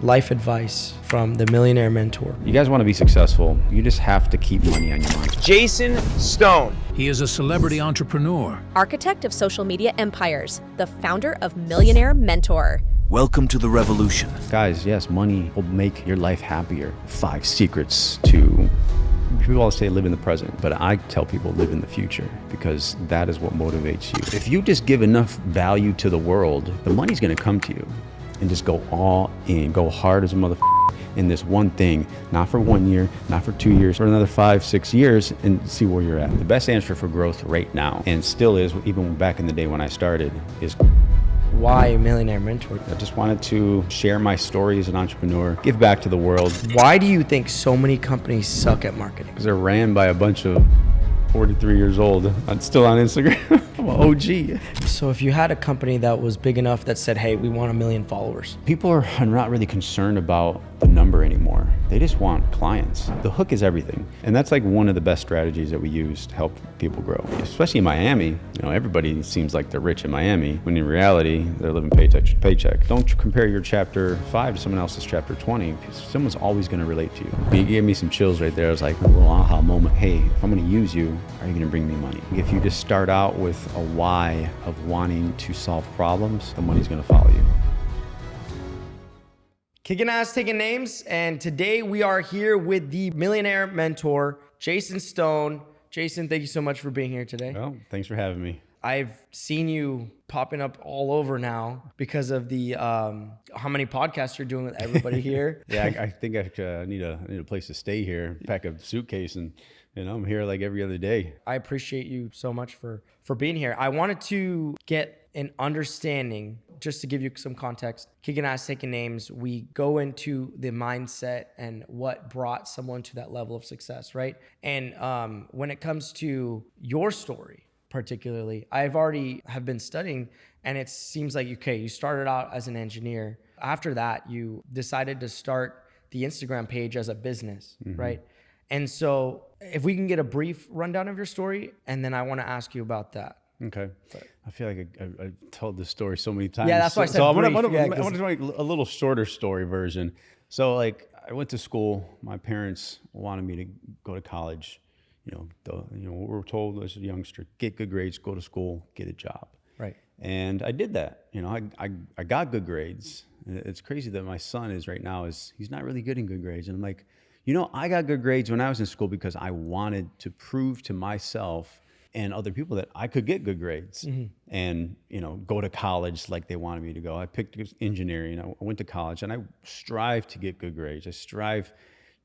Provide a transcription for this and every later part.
life advice from the Millionaire Mentor. You guys want to be successful, you just have to keep money on your mind. Jason Stone. He is a celebrity entrepreneur, architect of social media empires, the founder of Millionaire Mentor. Welcome to the revolution. Guys, yes, money will make your life happier. 5 secrets to, people always say live in the present, but I tell people live in the future because that is what motivates you. If you just give enough value to the world, the money's gonna come to you. And just go all in, go hard as a motherfucker in this one thing, not for 1 year, not for 2 years, for another 5, 6 years, and see where you're at. The best answer for growth right now, and still is, even back in the day when I started, is Why Millionaire Mentor? I just wanted to share my story as an entrepreneur, give back to the world. Why do you think so many companies suck at marketing? Because they're ran by a bunch of 43 years old. I'm still on Instagram. I'm an OG. So if you had a company that was big enough that said, hey, we want 1 million followers. People are not really concerned about the number anymore. They just want clients. The hook is everything. And that's like one of the best strategies that we use to help people grow. Especially in Miami, you know, everybody seems like they're rich in Miami, when in reality, they're living paycheck to paycheck. Don't compare your chapter 5 to someone else's chapter 20. Someone's always gonna relate to you. You gave me some chills right there. I was like, a little aha moment. Hey, if I'm gonna use you, are you gonna bring me money? If you just start out with a why of wanting to solve problems, the money's gonna follow you. Kicking ass, taking names, and today we are here with the Millionaire Mentor, Jason Stone. Jason, thank you so much for being here today. Well, thanks for having me. I've seen you popping up all over now because of the how many podcasts you're doing with everybody here. Yeah, I think I need a place to stay here, pack a suitcase, and I'm here like every other day. I appreciate you so much for being here. I wanted to get an understanding, just to give you some context. Kicking ass, taking names, we go into the mindset and what brought someone to that level of success, right? And when it comes to your story, particularly, I've already have been studying, and it seems like, okay, you started out as an engineer. After that, you decided to start the Instagram page as a business, right? And so if we can get a brief rundown of your story, and then I want to ask you about that. Okay. I feel like I told this story so many times. Yeah, that's why I said so brief. I want Yeah, to make a little shorter story version. So like I went to school. My parents wanted me to go to college. We were told as a youngster, get good grades, go to school, get a job. Right. And I did that. I got good grades. It's crazy that my son is right now he's not really good in good grades. And I'm like, I got good grades when I was in school because I wanted to prove to myself and other people that I could get good grades and, go to college like they wanted me to go. I picked engineering. I went to college, and I strive to get good grades. I strive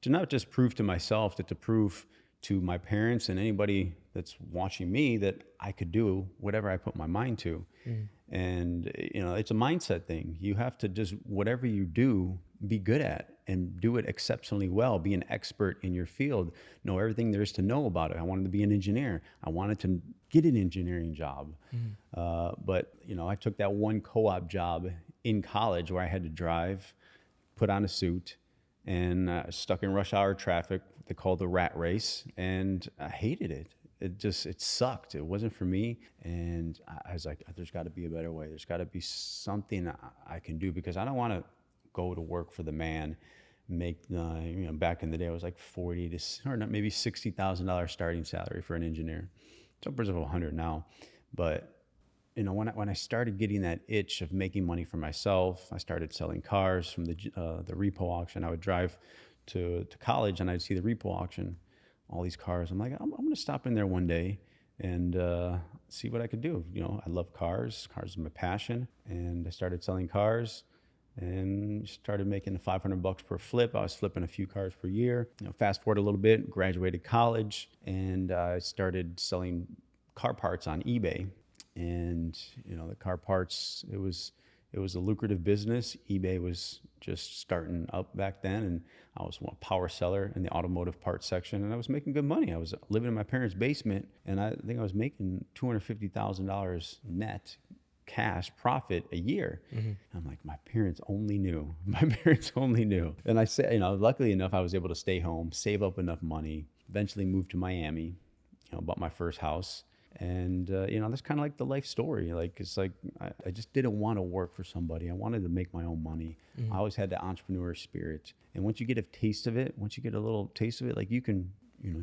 to not just prove to myself, but to prove to my parents and anybody that's watching me that I could do whatever I put my mind to. And, it's a mindset thing. You have to just, whatever you do, be good at and do it exceptionally well. Be an expert in your field. Know everything there is to know about it. I wanted to be an engineer. I wanted to get an engineering job. But, I took that one co-op job in college where I had to drive, put on a suit, and stuck in rush hour traffic. They called the rat race, and I hated it. It sucked. It wasn't for me. And I was like, there's got to be a better way. There's got to be something I can do, because I don't want to go to work for the man, make, back in the day, it was like maybe $60,000 starting salary for an engineer. It's upwards of 100 now. But, when I started getting that itch of making money for myself, I started selling cars from the repo auction. I would drive to college, and I'd see the repo auction, all these cars. I'm like, I'm going to stop in there one day and see what I could do. I love cars. Cars is my passion. And I started selling cars and started making $500 per flip. I was flipping a few cars per year. Fast forward a little bit, graduated college, and I started selling car parts on eBay. And, the car parts, it was a lucrative business. eBay was just starting up back then, and I was a power seller in the automotive parts section, and I was making good money. I was living in my parents' basement, and I think I was making $250,000 net cash profit a year. I'm like, my parents only knew. And I said, luckily enough, I was able to stay home, save up enough money, eventually moved to Miami, bought my first house. And, that's kind of like the life story. Like, it's like, I just didn't want to work for somebody. I wanted to make my own money. I always had the entrepreneur spirit. And once you get a taste of it, once you get a little taste of it, like you can,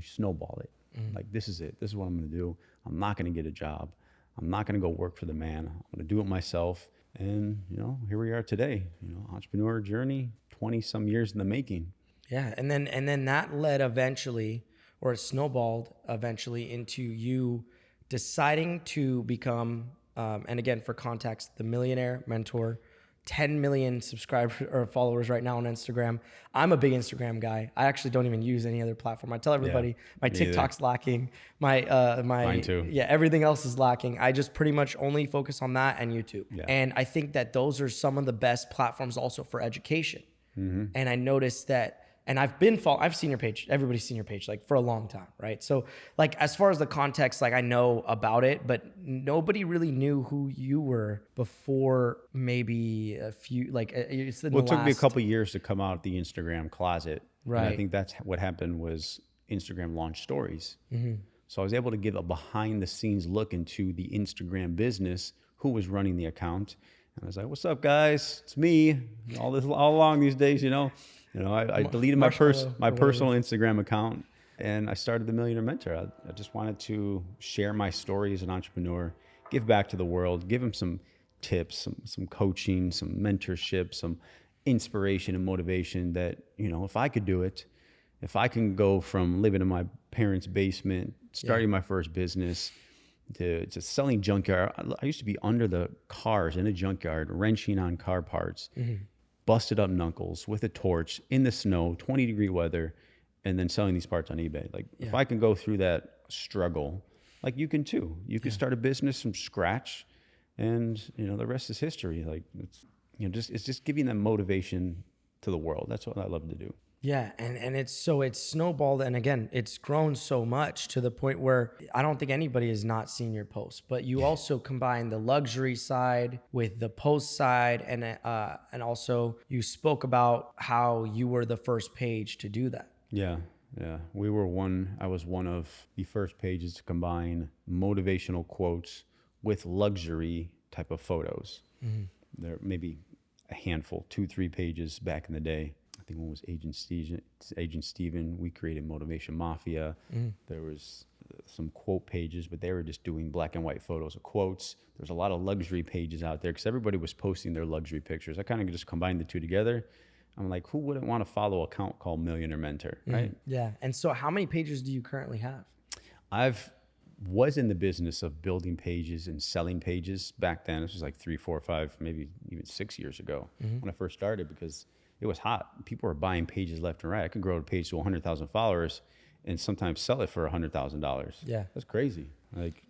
snowball it. Like, this is it. This is what I'm going to do. I'm not going to get a job. I'm not going to go work for the man. I'm going to do it myself. And, here we are today, entrepreneur journey, 20 some years in the making. Yeah. And then that led eventually, or it snowballed eventually into you deciding to become, and again, for context, the Millionaire Mentor, 10 million subscribers or followers right now on Instagram. I'm a big Instagram guy. I actually don't even use any other platform. I tell everybody my TikTok's lacking. Mine too. Yeah, everything else is lacking. I just pretty much only focus on that and YouTube. Yeah. And I think that those are some of the best platforms also for education. And I noticed that, and I've seen your page. Everybody's seen your page like for a long time, right? So like as far as the context, like I know about it, but nobody really knew who you were before maybe a few, like it's the Well, it took me a couple of years to come out of the Instagram closet. Right. And I think that's what happened was Instagram launched stories. So I was able to give a behind the scenes look into the Instagram business, who was running the account. And I was like, what's up guys? It's me all along these days, I deleted my personal Instagram account and I started the Millionaire Mentor. I just wanted to share my story as an entrepreneur, give back to the world, give them some tips, some coaching, some mentorship, some inspiration and motivation that, if I could do it, if I can go from living in my parents' basement, starting my first business, to selling junkyard. I used to be under the cars in a junkyard, wrenching on car parts. Busted up knuckles with a torch in the snow, 20-degree weather, and then selling these parts on eBay. Like if I can go through that struggle, like you can too. You can start a business from scratch, and the rest is history. Like it's just giving them motivation to the world. That's what I love to do. Yeah, and it's snowballed, and again, it's grown so much to the point where I don't think anybody has not seen your posts. But you also combine the luxury side with the post side, and also you spoke about how you were the first page to do that. Yeah. I was one of the first pages to combine motivational quotes with luxury type of photos. There may be a handful, 2-3 pages back in the day. I think one was Agent Steven. We created Motivation Mafia. There was some quote pages, but they were just doing black and white photos of quotes. There's a lot of luxury pages out there because everybody was posting their luxury pictures. I kind of just combined the two together. I'm like, who wouldn't want to follow an account called Millionaire Mentor, right? Yeah. And so how many pages do you currently have? Was in the business of building pages and selling pages back then. This was like 3, 4, 5, maybe even 6 years ago when I first started, because it was hot. People were buying pages left and right. I could grow a page to 100,000 followers and sometimes sell it for $100,000. Yeah. That's crazy. Like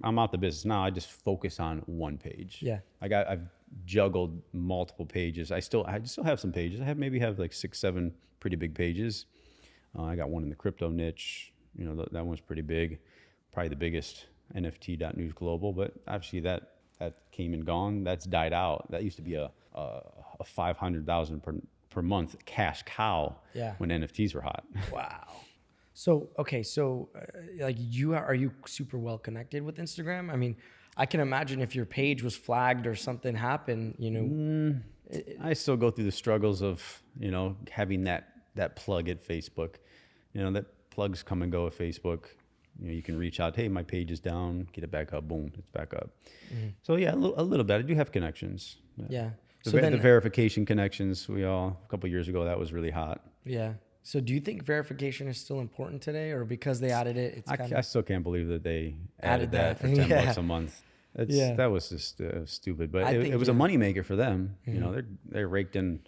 I'm out the business now. I just focus on one page. Yeah. I've juggled multiple pages. I still have some pages. I maybe have like 6, 7 pretty big pages. I got one in the crypto niche. That one's pretty big. Probably the biggest, NFT.news global, but obviously that came and gone. That's died out. That used to be a 500,000 per month cash cow when NFTs were hot. Wow. So, okay. So are you super well connected with Instagram? I mean, I can imagine if your page was flagged or something happened, I still go through the struggles of, having that plug at Facebook, that plugs come and go at Facebook. You can reach out, hey, my page is down, get it back up, boom, it's back up. So yeah, a little bit. I do have connections. Yeah. The verification connections, a couple of years ago, that was really hot. Yeah. So do you think verification is still important today, or because they added it? I still can't believe that they added that for $10 a month. That was just stupid, but it was a moneymaker for them. They raked in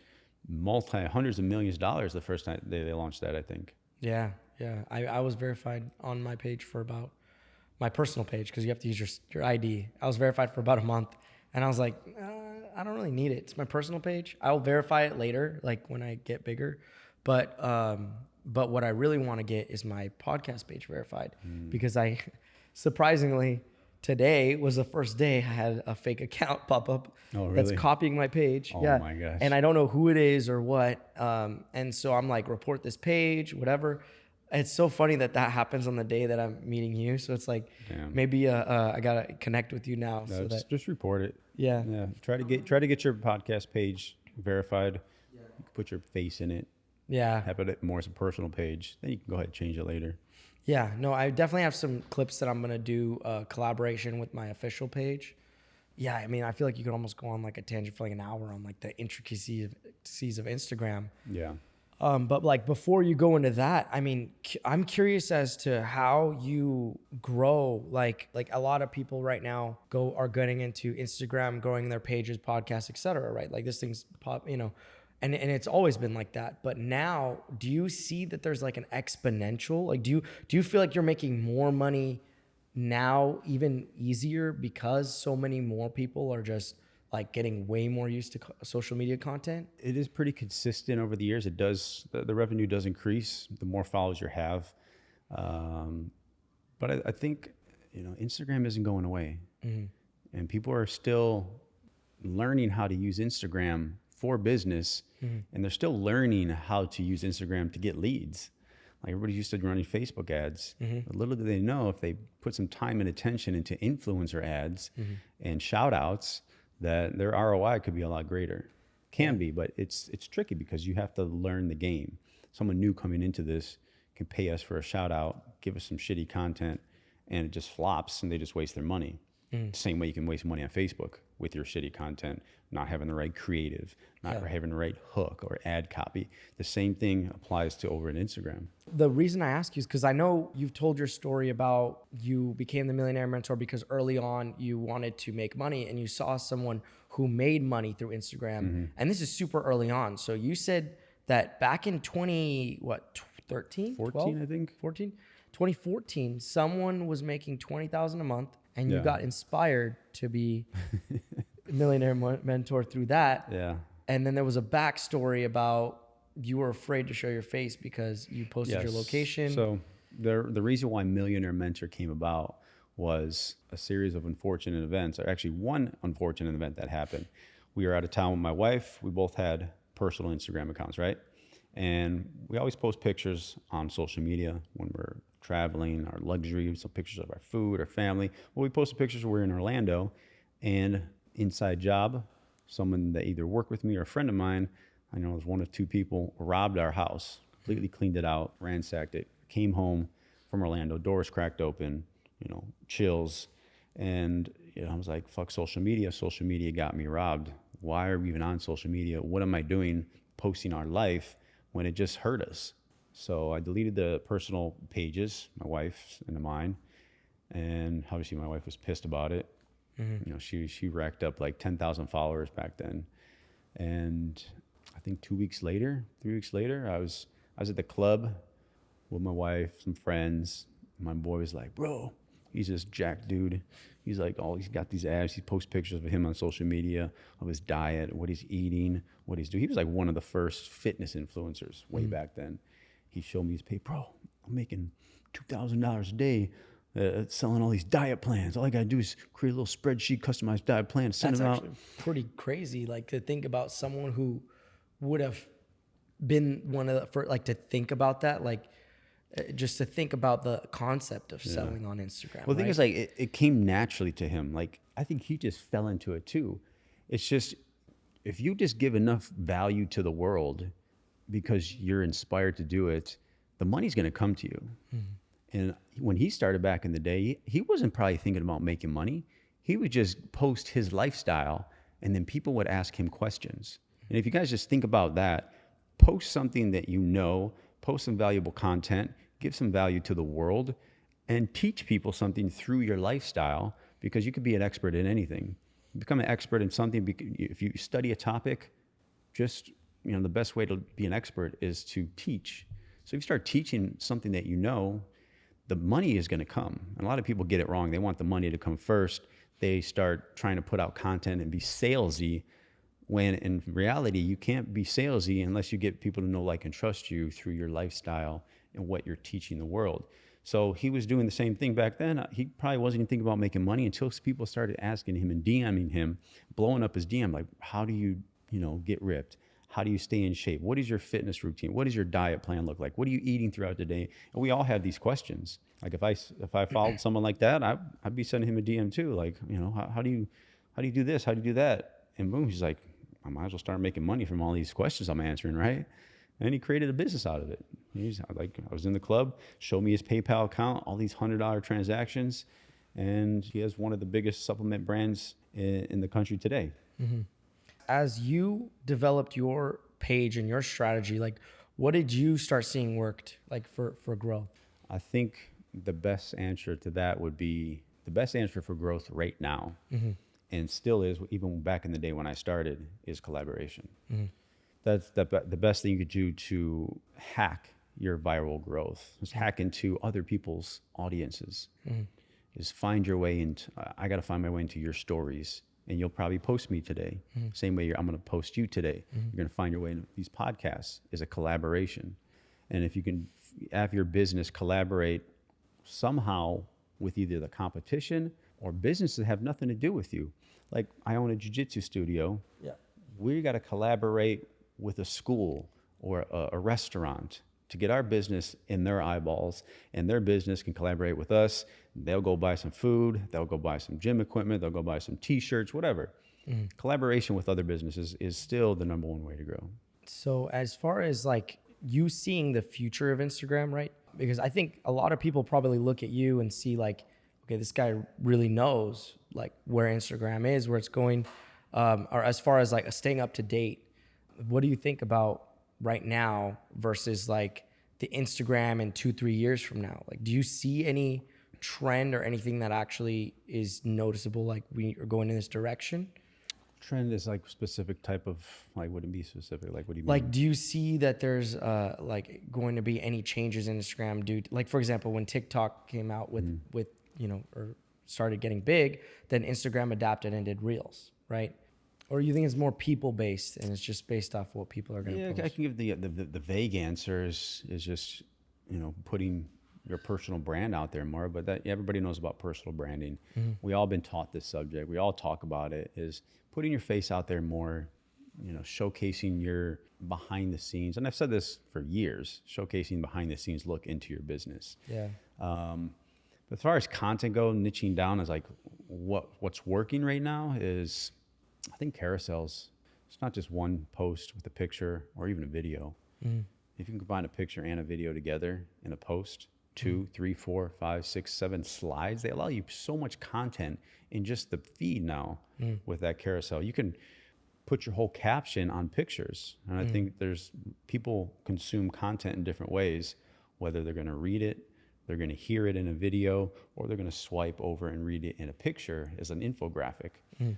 hundreds of millions of dollars the first time they launched that, I think. Yeah. I was verified on my page for about my personal page, because you have to use your ID. I was verified for about a month, and I was like, I don't really need it. It's my personal page. I'll verify it later, like when I get bigger. But what I really want to get is my podcast page verified, because surprisingly, today was the first day I had a fake account pop up that's copying my page. Oh my gosh. And I don't know who it is or what. And so I'm like, report this page, whatever. It's so funny that happens on the day that I'm meeting you. So it's like, Damn. maybe I gotta connect with you now. No, So that just report it. yeah. Yeah. Try to get your podcast page verified. You can put your face in it. Yeah. Have it more as a personal page. Then you can go ahead and change it later. Yeah. No, I definitely have some clips that I'm gonna do collaboration with my official page. Yeah, I mean, I feel like you could almost go on like a tangent for like an hour on like the intricacies of Instagram. Yeah. But like before you go into that, I mean, I'm curious as to how you grow. Like a lot of people right now are getting into Instagram, growing their pages, podcasts, etc. Right? Like this thing's pop, and it's always been like that. But now, do you see that there's like an exponential? Like, do you feel like you're making more money now, even easier because so many more people are just like getting way more used to social media content? It is pretty consistent over the years. It does, the revenue does increase the more followers you have. But I think, Instagram isn't going away. And people are still learning how to use Instagram for business. And they're still learning how to use Instagram to get leads. Like everybody's used to running Facebook ads. Little do they know, if they put some time and attention into influencer ads and shout outs, that their ROI could be a lot greater. Can be, but it's tricky because you have to learn the game. Someone new coming into this can pay us for a shout out, give us some shitty content, and it just flops and they just waste their money. Same way you can waste money on Facebook with your shitty content, not having the right creative, not having the right hook or ad copy. The same thing applies to over at Instagram. The reason I ask you is because I know you've told your story about you became the Millionaire Mentor because early on you wanted to make money and you saw someone who made money through Instagram. And this is super early on. So you said that back in 13? 14, I think. 2014, someone was making $20,000 a month and you got inspired to be a Millionaire Mentor through that. Yeah. And then there was a backstory about you were afraid to show your face because you posted your location. So the reason why Millionaire Mentor came about was a series of unfortunate events, or actually one unfortunate event that happened. We were out of town with my wife. We both had personal Instagram accounts, right? And we always post pictures on social media when we're traveling, our luxury, some pictures of our food, our family. Well, we posted pictures when we're in Orlando, and inside job, someone that either worked with me or a friend of mine, I know it was one of two people, robbed our house, completely cleaned it out, ransacked it, came home from Orlando, doors cracked open, chills. And I was like, fuck social media. Social media got me robbed. Why are we even on social media? What am I doing posting our life when it just hurt us? So I deleted the personal pages, my wife's and mine. And obviously my wife was pissed about it. She racked up like 10,000 followers back then. And I think 3 weeks later, I was at the club with my wife, some friends. My boy was like, bro, he's this jacked dude. He's like, he's got these abs. He posts pictures of him on social media, of his diet, what he's eating, what he's doing. He was like one of the first fitness influencers way back then. He showed me his pay. Bro, I'm making $2,000 a day selling all these diet plans. All I gotta do is create a little spreadsheet, customized diet plan, send them out. That's actually pretty crazy. Like to think about someone who would have been one of the first, like to think about that, like just to think about the concept of selling on Instagram. Well, the thing is, like, it came naturally to him. Like, I think he just fell into it too. It's just, if you just give enough value to the world because you're inspired to do it, the money's gonna come to you. And when he started back in the day, he wasn't probably thinking about making money. He would just post his lifestyle and then people would ask him questions. And if you guys just think about that, post something that post some valuable content, give some value to the world, and teach people something through your lifestyle, because you could be an expert in anything. Become an expert in something. If you study a topic, just, the best way to be an expert is to teach. So if you start teaching something that the money is going to come. And a lot of people get it wrong. They want the money to come first. They start trying to put out content and be salesy, when in reality, you can't be salesy unless you get people to know, like, and trust you through your lifestyle and what you're teaching the world. So he was doing the same thing back then. He probably wasn't even thinking about making money until people started asking him and DMing him, blowing up his DM, like, how do you, get ripped? How do you stay in shape? What is your fitness routine? What does your diet plan look like? What are you eating throughout the day? And we all have these questions. Like if I followed someone like that, I'd be sending him a DM too. Like, how do you do this? How do you do that? And boom, he's like, I might as well start making money from all these questions I'm answering, right? And he created a business out of it. I was in the club, showed me his PayPal account, all these $100 transactions, and he has one of the biggest supplement brands in the country today. Mm-hmm. As you developed your page and your strategy, like what did you start seeing worked like for growth? I think the best answer to that would be the best answer for growth right now, and still is, even back in the day when I started, is collaboration. That's the best thing you could do to hack your viral growth, is hack into other people's audiences, is find your way into, I got to find my way into your stories. And you'll probably post me today. Same way I'm going to post you today. You're going to find your way into these podcasts is a collaboration. And if you can have your business collaborate somehow with either the competition or businesses that have nothing to do with you. Like I own a jiu-jitsu studio. Yeah. We got to collaborate with a school or a restaurant to get our business in their eyeballs, and their business can collaborate with us. They'll go buy some food, they'll go buy some gym equipment, they'll go buy some t-shirts, whatever. Collaboration with other businesses is still the number one way to grow. So as far as like you seeing the future of Instagram, right? Because I think a lot of people probably look at you and see like, okay, this guy really knows like where Instagram is, where it's going, or as far as like staying up to date. What do you think about right now versus like the Instagram in 2-3 years from now? Like, do you see any trend or anything that actually is noticeable? Like we are going in this direction? Trend is like specific type of, like, wouldn't be specific. Like, what do you mean? Like, do you see that there's like going to be any changes in Instagram due to, like, for example, when TikTok came out with, or started getting big, then Instagram adapted and did Reels, right? Or you think it's more people based and it's just based off what people are going to post? I can give the vague answer is just, putting your personal brand out there more, but that everybody knows about personal branding. We all been taught this subject. We all talk about it, is putting your face out there more, showcasing your behind the scenes. And I've said this for years, showcasing behind the scenes look into your business. Yeah. But as far as content go, niching down is like what's working right now is, I think carousels. It's not just one post with a picture or even a video. If you can combine a picture and a video together in a post, 2, 3, 4, 5, 6, 7 slides, they allow you so much content in just the feed now with that carousel. You can put your whole caption on pictures. And I think people consume content in different ways, whether they're going to read it, they're going to hear it in a video, or they're going to swipe over and read it in a picture as an infographic.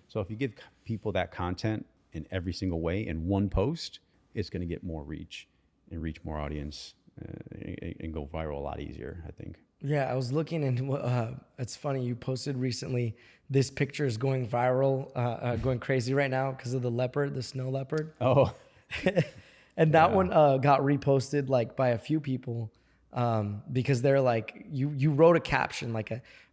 So if you give people that content in every single way in one post, it's going to get more reach and reach more audience and go viral a lot easier, I think. Yeah, I was looking and it's funny, you posted recently, this picture is going viral, going crazy right now because of the leopard, the snow leopard. Oh. And that one got reposted like by a few people. Because they're like, you wrote a caption,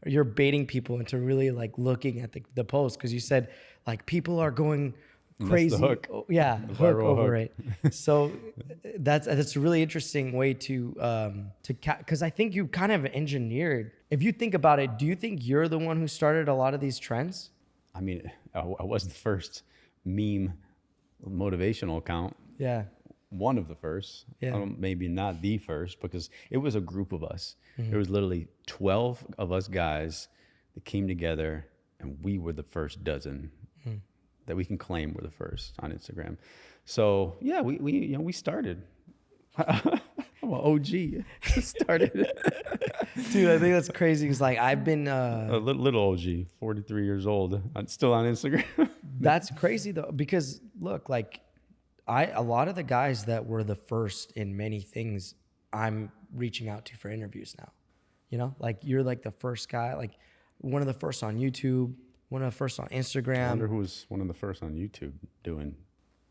you're baiting people into really like looking at the post. Cause you said like people are going crazy. That's the hook. Yeah. The hook viral over hook. it. So that's a really interesting way cause I think you kind of engineered, if you think about it, do you think you're the one who started a lot of these trends? I mean, I was the first meme motivational account. Yeah. One of the first, maybe not the first, because it was a group of us. There was literally 12 of us guys that came together, and we were the first dozen that we can claim were the first on Instagram. So yeah, we started. I'm an OG. Started. Dude, I think that's crazy. Cause like I've been a little OG, 43 years old. I'm still on Instagram. That's crazy though, because look, like a lot of the guys that were the first in many things, I'm reaching out to for interviews now. Like you're like the first guy, like one of the first on YouTube, one of the first on Instagram. I wonder who was one of the first on YouTube doing.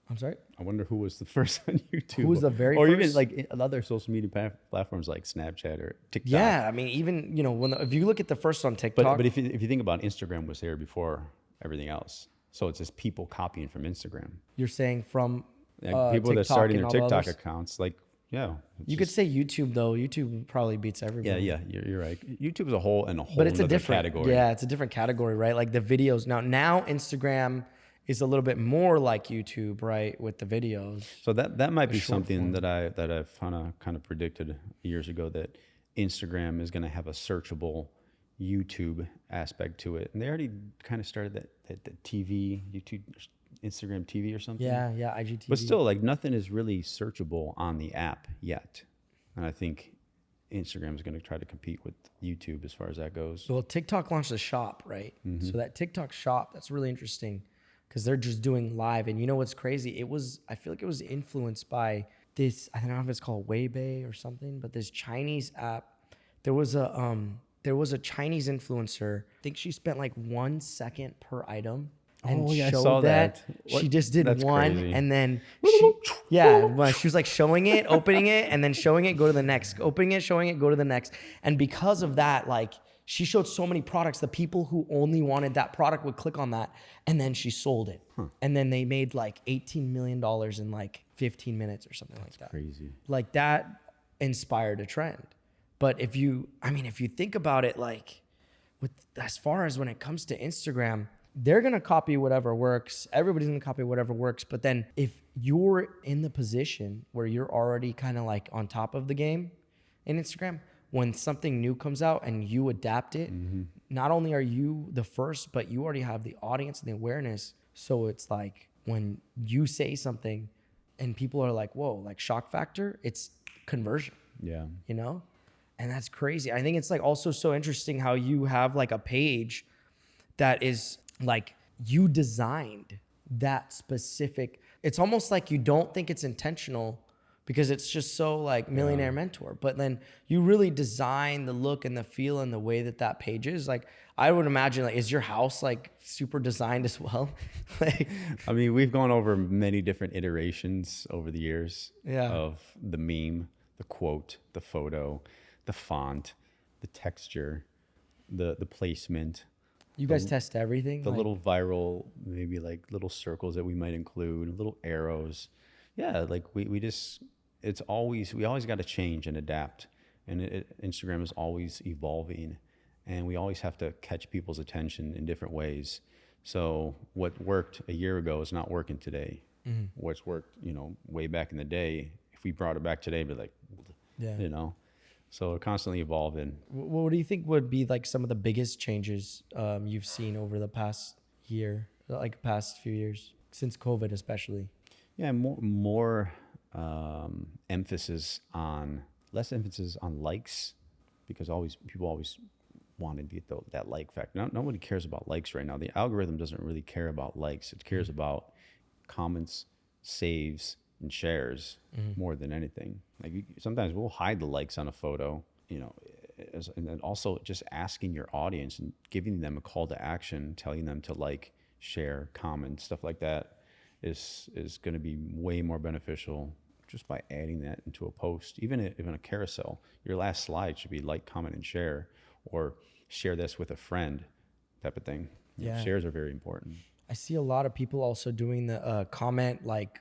I'm sorry? I wonder who was the first on YouTube. Who was the very or first? Or even like other social media platforms like Snapchat or TikTok. Yeah, I mean, even, if you look at the first on TikTok. But if you think about it, Instagram was there before everything else. So it's just people copying from Instagram. You're saying from Like people that are TikTok starting and their all the TikTok others. accounts, like, yeah. You could say YouTube though. YouTube probably beats everybody. Yeah, you're right. YouTube is a whole But it's a nother different category. Yeah, it's a different category, right? Like the videos now Instagram is a little bit more like YouTube, right, with the videos. So that might be short something form. that I've kind of predicted years ago, that Instagram is going to have a searchable YouTube aspect to it, and they already kind of started that TV, YouTube, Instagram TV or something. Yeah, IGTV. But still, like, nothing is really searchable on the app yet, and I think Instagram is going to try to compete with YouTube as far as that goes. Well, TikTok launched a shop, right? So that TikTok shop, that's really interesting because they're just doing live. And you know what's crazy? I feel like it was influenced by this, I don't know if it's called Weibei or something, but this Chinese app. There was a Chinese influencer. I think she spent like 1 second per item. And Oh, yeah, I showed saw that. She What? just did That's one, crazy. and then she was like showing it, opening it, and then showing it, go to the next, opening it, showing it, go to the next. And because of that, like, she showed so many products, the people who only wanted that product would click on that, and then she sold it. And then they made like $18 million in like 15 minutes or something like that. Crazy. Like, that inspired a trend. But if you think about it, like, as far as when it comes to Instagram, they're going to copy whatever works. Everybody's going to copy whatever works. But then if you're in the position where you're already kind of like on top of the game in Instagram, when something new comes out and you adapt it, not only are you the first, but you already have the audience and the awareness. So it's like when you say something and people are like, whoa, like shock factor, it's conversion, Yeah. you know? And that's crazy. I think it's like also so interesting how you have like a page that is like you designed that specific. It's almost like you don't think it's intentional because it's just so like Millionaire Mentor. But then you really design the look and the feel and the way that page is. Like, I would imagine, like, is your house like super designed as well? Like, I mean, we've gone over many different iterations over the years of the meme, the quote, the photo, the font, the texture, the placement. you guys test everything? The Like, little viral, maybe like little circles that we might include, little arrows. Yeah, like we just, we always got to change and adapt. And Instagram is always evolving, and we always have to catch people's attention in different ways. So what worked a year ago is not working today. What's worked, way back in the day, if we brought it back today, it'd be like, so we're constantly evolving. what do you think would be like some of the biggest changes you've seen over the past year, like past few years, since COVID especially? Yeah, more less emphasis on likes, because people always wanted to get that like factor. Nobody cares about likes right now. The algorithm doesn't really care about likes. It cares about comments, saves, and shares more than anything. Like, sometimes we'll hide the likes on a photo, and then also just asking your audience and giving them a call to action, telling them to like, share, comment, stuff like that is going to be way more beneficial just by adding that into a post. Even a carousel, your last slide should be like, comment, and share, or share this with a friend type of thing. Yeah. Shares are very important. I see a lot of people also doing the comment, like,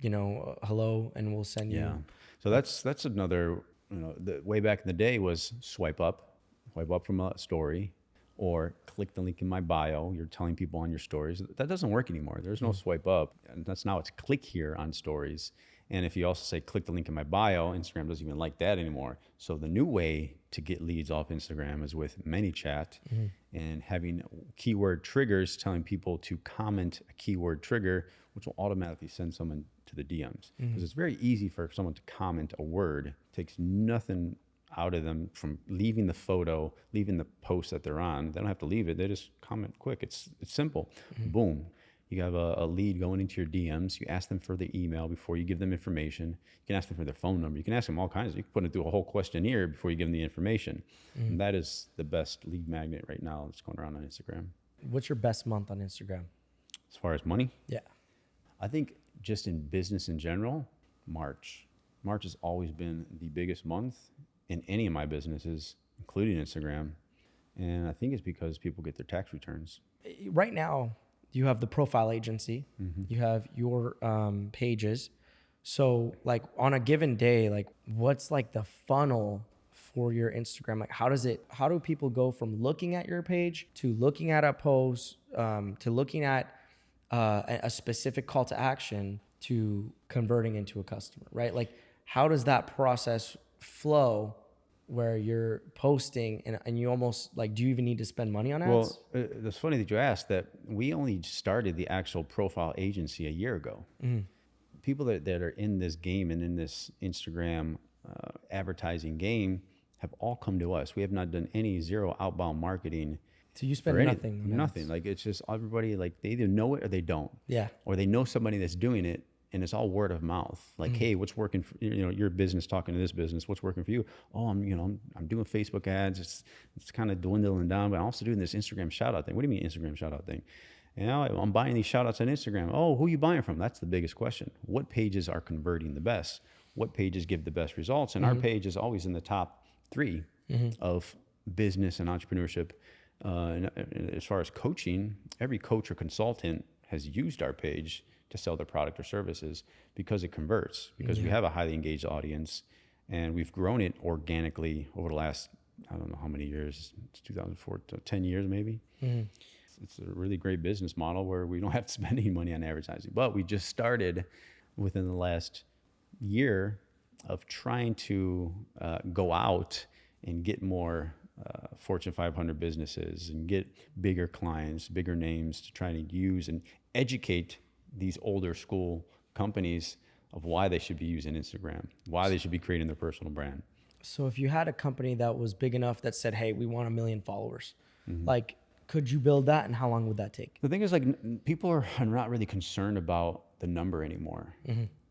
hello, and we'll send you. Yeah. So that's another, the way back in the day was swipe up from a story, or click the link in my bio. You're telling people on your stories. That doesn't work anymore. There's no swipe up. And it's click here on stories. And if you also say click the link in my bio, Instagram doesn't even like that anymore. So the new way to get leads off Instagram is with ManyChat and having keyword triggers, telling people to comment a keyword trigger, which will automatically send someone to the DMs. Because it's very easy for someone to comment a word. It takes nothing out of them from leaving the photo, leaving the post that they're on. They don't have to leave it. They just comment quick. It's simple. Boom. You have a lead going into your DMs. You ask them for the email before you give them information. You can ask them for their phone number. You can ask them all kinds. You can put it through a whole questionnaire before you give them the information. And that is the best lead magnet right now that's going around on Instagram. What's your best month on Instagram? As far as money, Yeah. I think just in business in general, March. March has always been the biggest month in any of my businesses, including Instagram. And I think it's because people get their tax returns. Right now, you have the profile agency, you have your pages, So like on a given day, like what's like the funnel for your Instagram? Like how do people go from looking at your page to looking at a post, to looking at a specific call to action to converting into a customer, right? Like how does that process flow where you're posting and you almost like, do you even need to spend money on ads? Well, it's funny that you asked that. We only started the actual profile agency a year ago. People that are in this game and in this Instagram advertising game have all come to us. We have not done any zero outbound marketing. So you spend nothing on nothing. ads. Like it's just everybody, like they either know it or they don't. Yeah. Or they know somebody that's doing it, and it's all word of mouth. Like, hey, what's working for your business talking to this business? What's working for you? Oh, I'm doing Facebook ads. It's kind of dwindling down, but I'm also doing this Instagram shout out thing. What do you mean Instagram shout out thing? I'm buying these shout outs on Instagram. Oh, who are you buying from? That's the biggest question. What pages are converting the best? What pages give the best results? And our page is always in the top 3 of business and entrepreneurship. And as far as coaching, every coach or consultant has used our page to sell their product or services because it converts, because we have a highly engaged audience, and we've grown it organically over the last, I don't know how many years, it's 2004, 10 years maybe. It's a really great business model where we don't have to spend any money on advertising, but we just started within the last year of trying to go out and get more Fortune 500 businesses and get bigger clients, bigger names to try to use and educate these older school companies of why they should be using Instagram, why they should be creating their personal brand. So if you had a company that was big enough that said, hey, we want 1 million followers, like, could you build that and how long would that take? The thing is, like, people are not really concerned about the number anymore.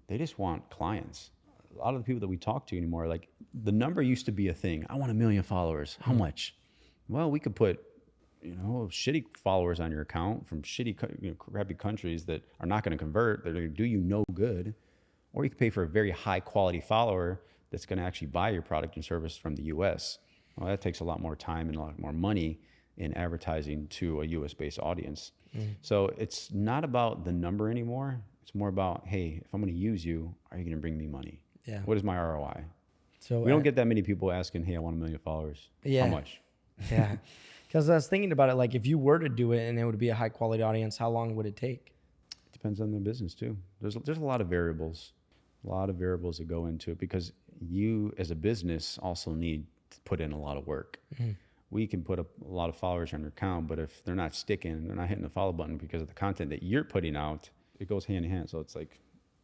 They just want clients. A lot of the people that we talk to anymore, like, the number used to be a thing. I want 1 million followers. How much? Well, we could put, shitty followers on your account from shitty, crappy countries that are not going to convert. They're going to do you no good. Or you could pay for a very high quality follower that's going to actually buy your product and service from the US. Well, that takes a lot more time and a lot more money in advertising to a US based audience. So it's not about the number anymore. It's more about, hey, if I'm going to use you, are you going to bring me money? Yeah. What is my ROI? So We don't get that many people asking, hey, I want 1 million followers. Yeah. How much? Yeah. Because I was thinking about it, like if you were to do it and it would be a high quality audience, how long would it take? Depends on the business too. There's a lot of variables, that go into it, because you as a business also need to put in a lot of work. We can put a lot of followers on your account, but if they're not sticking, they're not hitting the follow button because of the content that you're putting out, it goes hand in hand. So it's like,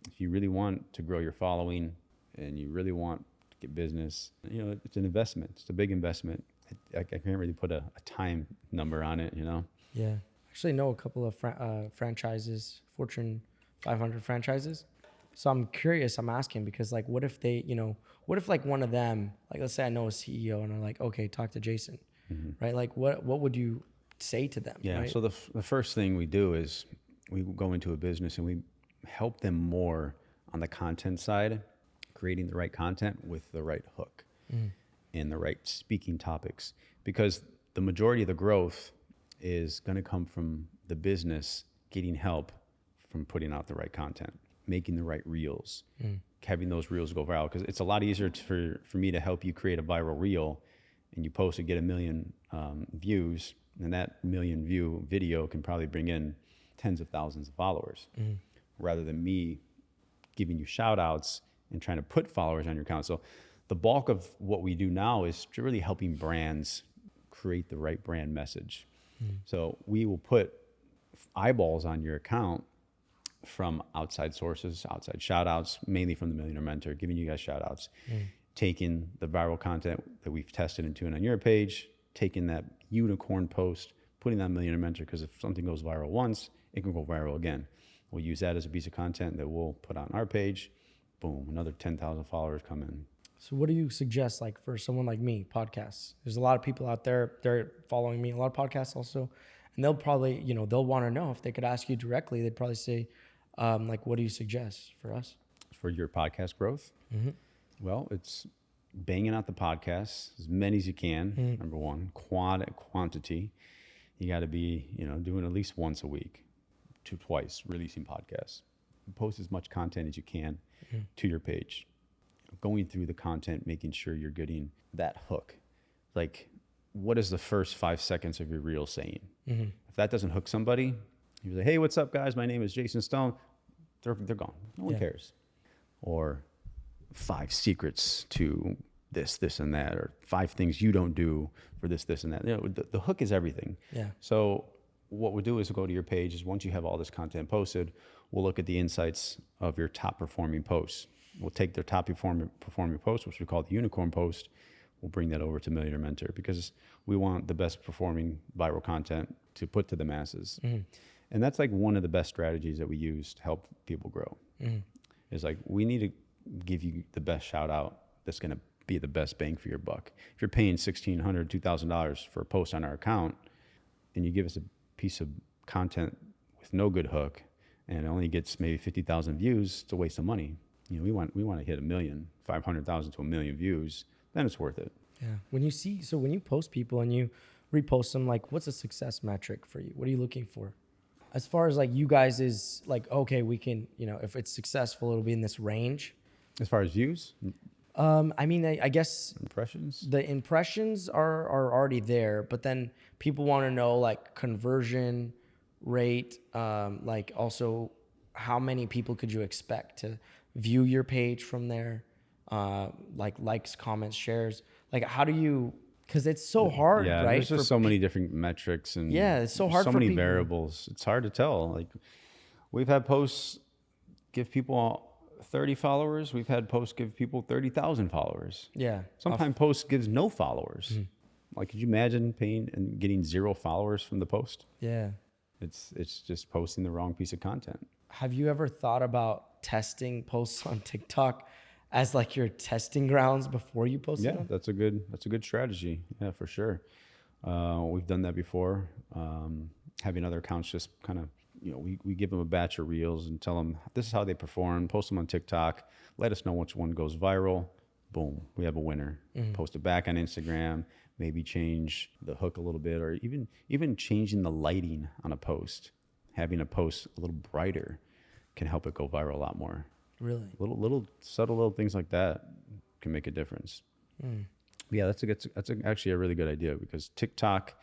if you really want to grow your following and you really want to get business, it's an investment. It's a big investment. I can't really put a time number on it, Yeah. Actually know a couple of franchises, Fortune 500 franchises. So I'm curious, I'm asking because like, what if they, what if like one of them, like let's say I know a CEO and I'm like, okay, talk to Jason, right? Like what would you say to them? Yeah. Right? So the first thing we do is we go into a business and we help them more on the content side, creating the right content with the right hook and the right speaking topics, because the majority of the growth is going to come from the business getting help from putting out the right content, making the right reels, having those reels go viral. Because it's a lot easier for me to help you create a viral reel and you post and get 1 million views, and that 1 million view video can probably bring in tens of thousands of followers, rather than me giving you shout outs and trying to put followers on your account. So the bulk of what we do now is really helping brands create the right brand message. So we will put eyeballs on your account from outside sources, outside shout outs, mainly from the Millionaire Mentor, giving you guys shout outs, taking the viral content that we've tested and tuned on your page, taking that unicorn post, putting that on Millionaire Mentor, because if something goes viral once, it can go viral again. We'll use that as a piece of content that we'll put on our page. Boom, another 10,000 followers come in. So what do you suggest, like for someone like me, podcasts? There's a lot of people out there, they're following me, a lot of podcasts also, and they'll probably, they'll want to know if they could ask you directly, they'd probably say, like, what do you suggest for us? For your podcast growth? Well, it's banging out the podcasts, as many as you can. Number one, quantity. You got to be, doing at least once a week to twice releasing podcasts. post as much content as you can to your page. Going through the content, making sure you're getting that hook. Like, what is the first 5 seconds of your reel saying? If that doesn't hook somebody, you say, hey, what's up, guys? My name is Jason Stone. They're gone. No one cares. Or 5 secrets to this, and that, or 5 things you don't do for this, and that. You know, the hook is everything. Yeah. So what we'll do is we'll go to your page. Is once you have all this content posted, we'll look at the insights of your top performing posts. We'll take their top performing post, which we call the unicorn post. We'll bring that over to Millionaire Mentor because we want the best performing viral content to put to the masses. And that's like one of the best strategies that we use to help people grow. Is like, we need to give you the best shout out that's going to be the best bang for your buck. If you're paying $1,600, $2,000 for a post on our account and you give us a piece of content with no good hook and it only gets maybe 50,000 views, it's a waste of money. You know, we want to hit 1 million, 500,000 to 1 million views, then it's worth it. Yeah. When you post people and you repost them, like, what's a success metric for you? What are you looking for? As far as like you guys is like, okay, we can, you know, if it's successful, it'll be in this range. As far as views? I mean, I guess impressions. The impressions are already there, but then people want to know like conversion rate, like also how many people could you expect to view your page from there, like likes, comments, shares. Like, how do you? Because it's so hard, yeah, right? There's just so many different metrics and it's so hard. So for many people. variables. It's hard to tell. Like, we've had posts give people 30 followers. We've had posts give people 30,000 followers. Yeah. Sometimes posts gives no followers. Like, could you imagine paying and getting 0 followers from the post? Yeah. It's just posting the wrong piece of content. Have you ever thought about testing posts on TikTok as like your testing grounds before you post them? Yeah, that's a good strategy. Yeah, for sure. We've done that before. Having other accounts just kind of, you know, we give them a batch of reels and tell them this is how they perform, post them on TikTok, let us know which one goes viral. Boom, we have a winner. Post it back on Instagram, maybe change the hook a little bit, or even changing the lighting on a post. Having a post a little brighter can help it go viral a lot more. Really? Little subtle little things like that can make a difference. Yeah, that's actually a really good idea, because TikTok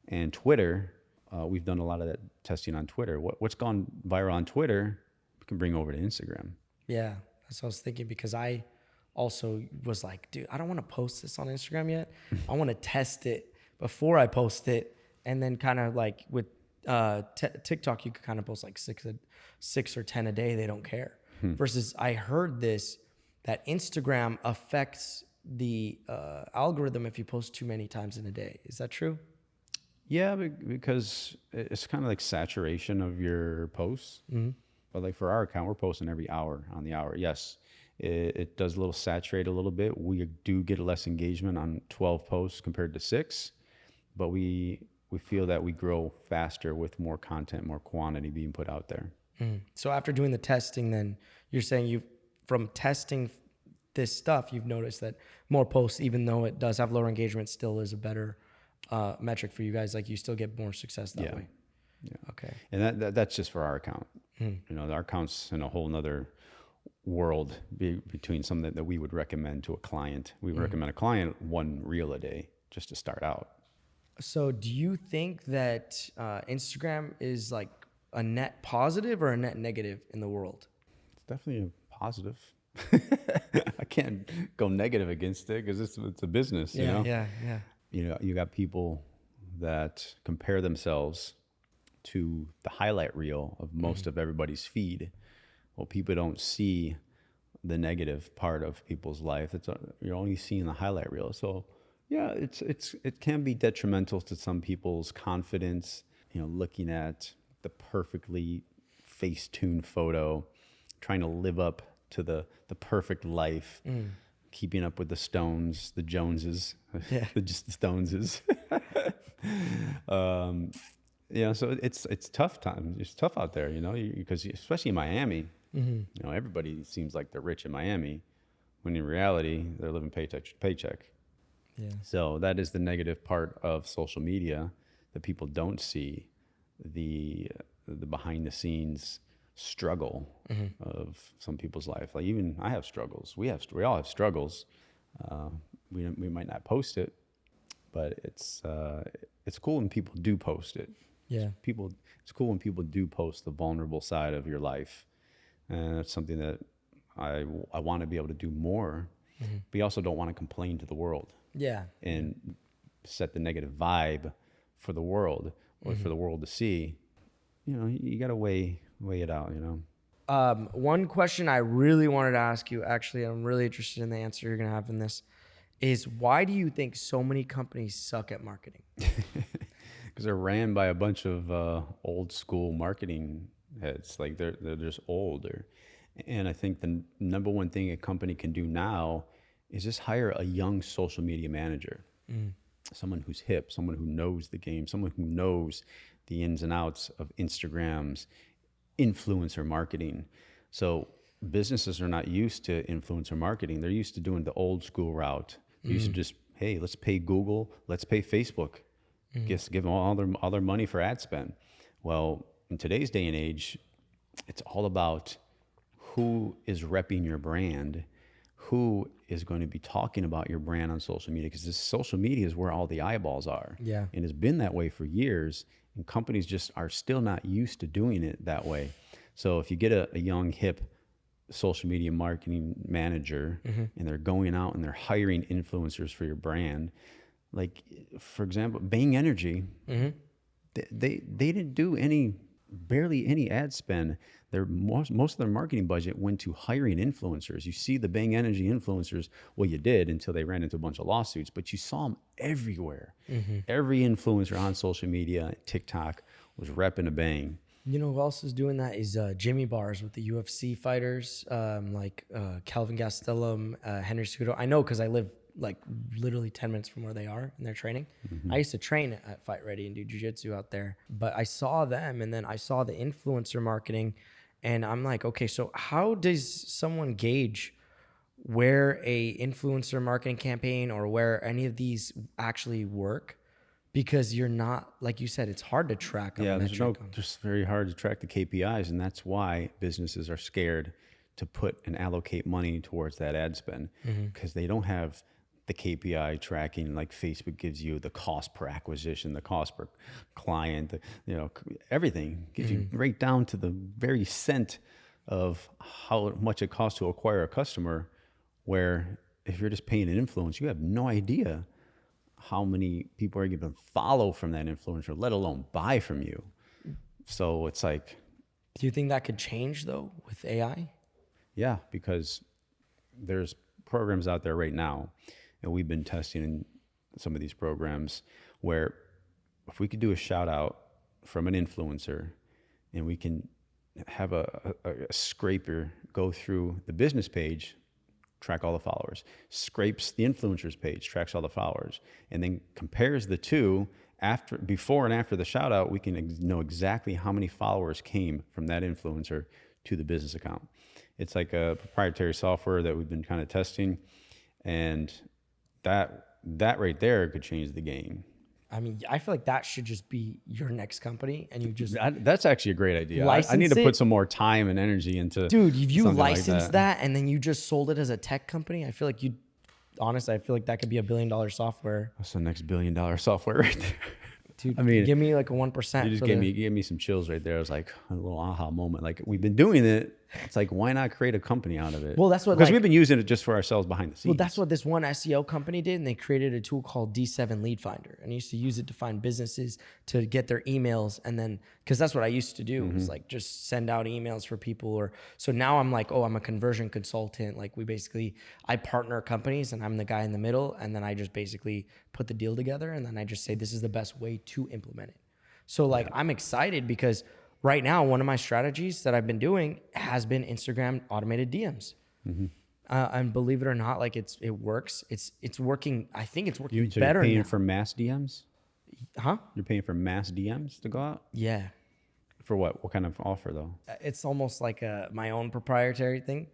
and Twitter, we've done a lot of that testing on Twitter. What's gone viral on Twitter, we can bring over to Instagram. Yeah, that's what I was thinking, because I also was like, dude, I don't want to post this on Instagram yet. I want to test it before I post it. And then kind of like with TikTok, you could kind of post like six or 10 a day. They don't care. Versus I heard that Instagram affects the algorithm if you post too many times in a day. Is that true? Yeah, because it's kind of like saturation of your posts. But like for our account, we're posting every hour on the hour. Yes, it does a little saturate a little bit. We do get less engagement on 12 posts compared to 6, but we feel that we grow faster with more content, more quantity being put out there. So after doing the testing, then you're saying from testing this stuff, you've noticed that more posts, even though it does have lower engagement, still is a better metric for you guys. Like, you still get more success that way. Yeah. Okay. And that's just for our account. You know, our account's in a whole nother world between something that we would recommend to a client. We would recommend a client 1 reel a day just to start out. So do you think that Instagram is like a net positive or a net negative in the world? It's definitely a positive. I can't go negative against it because it's a business. You know? Yeah. You know, you got people that compare themselves to the highlight reel of most of everybody's feed. Well, people don't see the negative part of people's life. You're only seeing the highlight reel. So yeah, it can be detrimental to some people's confidence. You know, looking at the perfectly face-tuned photo, trying to live up to the perfect life, keeping up with the Stones, the Joneses, just the Stoneses. Yeah, so it's tough time. It's tough out there, you know, because especially in Miami, you know, everybody seems like they're rich in Miami, when in reality they're living paycheck to paycheck. Yeah. So that is the negative part of social media that people don't see, the behind the scenes struggle of some people's life. Like even I have struggles. We all have struggles. We might not post it, but it's cool when people do post it. Yeah. It's cool when people do post the vulnerable side of your life. And that's something that I want to be able to do more, but you also don't want to complain to the world. Yeah. And set the negative vibe for the world or for the world to see. You know, you got to weigh it out, you know? One question I really wanted to ask you, actually, I'm really interested in the answer you're going to have in this, is why do you think so many companies suck at marketing? Because they're ran by a bunch of old school marketing heads. Like they're just older. And I think the number one thing a company can do now is just hire a young social media manager. Someone who's hip, someone who knows the game, someone who knows the ins and outs of Instagram's influencer marketing. So businesses are not used to influencer marketing. They're used to doing the old school route. They're used to just, hey, let's pay Google, let's pay Facebook. Give them all their money for ad spend. Well, in today's day and age, it's all about who is repping your brand, who is going to be talking about your brand on social media, because this social media is where all the eyeballs are. Yeah. And it's been that way for years, and companies just are still not used to doing it that way. So if you get a young, hip social media marketing manager and they're going out and they're hiring influencers for your brand, like for example, Bang Energy, they didn't do barely any ad spend. Most of their marketing budget went to hiring influencers. You see the Bang Energy influencers, well, you did until they ran into a bunch of lawsuits, but you saw them everywhere. Every influencer on social media, TikTok, was repping a Bang. You know who else is doing that is Jimmy Bars with the UFC fighters, like Calvin Gastelum, Henry Cejudo. I know because I live like literally 10 minutes from where they are in their training. I used to train at Fight Ready and do jiu-jitsu out there, but I saw them and then I saw the influencer marketing and I'm like, okay, so how does someone gauge where a influencer marketing campaign or where any of these actually work? Because you're not, like you said, it's hard to track. Yeah, it's very hard to track the KPIs, and that's why businesses are scared to put and allocate money towards that ad spend because they don't have the KPI tracking like Facebook gives you, the cost per acquisition, the cost per client, everything gives you right down to the very cent of how much it costs to acquire a customer, where if you're just paying an influence, you have no idea how many people are going to follow from that influencer, let alone buy from you. So it's like... Do you think that could change though with AI? Yeah, because there's programs out there right now, and we've been testing in some of these programs where if we could do a shout out from an influencer and we can have a scraper go through the business page, track all the followers, scrapes the influencer's page, tracks all the followers, and then compares the two before and after the shout out, we can know exactly how many followers came from that influencer to the business account. It's like a proprietary software that we've been kind of testing, and that right there could change the game. I mean, I feel like that should just be your next company, and you just that's actually a great idea. I need to put some more time and energy into. Dude, if you license like that and then you just sold it as a tech company, I feel like honestly, I feel like that could be $1 billion software. That's the next $1 billion software right there. Dude, I mean, give me like a 1%. You just gave me some chills right there. I was like a little aha moment. Like we've been doing it. It's like, why not create a company out of it? Well, that's what, because we've been using it just for ourselves behind the scenes. Well, that's what this one SEO company did, and they created a tool called D7 Lead Finder, and I used to use it to find businesses to get their emails, and then because that's what I used to do was like just send out emails for people. So now I'm like, I'm a conversion consultant. Like I partner companies, and I'm the guy in the middle, and then I just basically put the deal together, and then I just say this is the best way to implement it. So like I'm excited because right now, one of my strategies that I've been doing has been Instagram automated DMs. And believe it or not, like it works. It's working. I think it's working better. You're paying now. for mass DMs? Huh? You're paying for mass DMs to go out? Yeah. For what? What kind of offer though? It's almost like my own proprietary thing,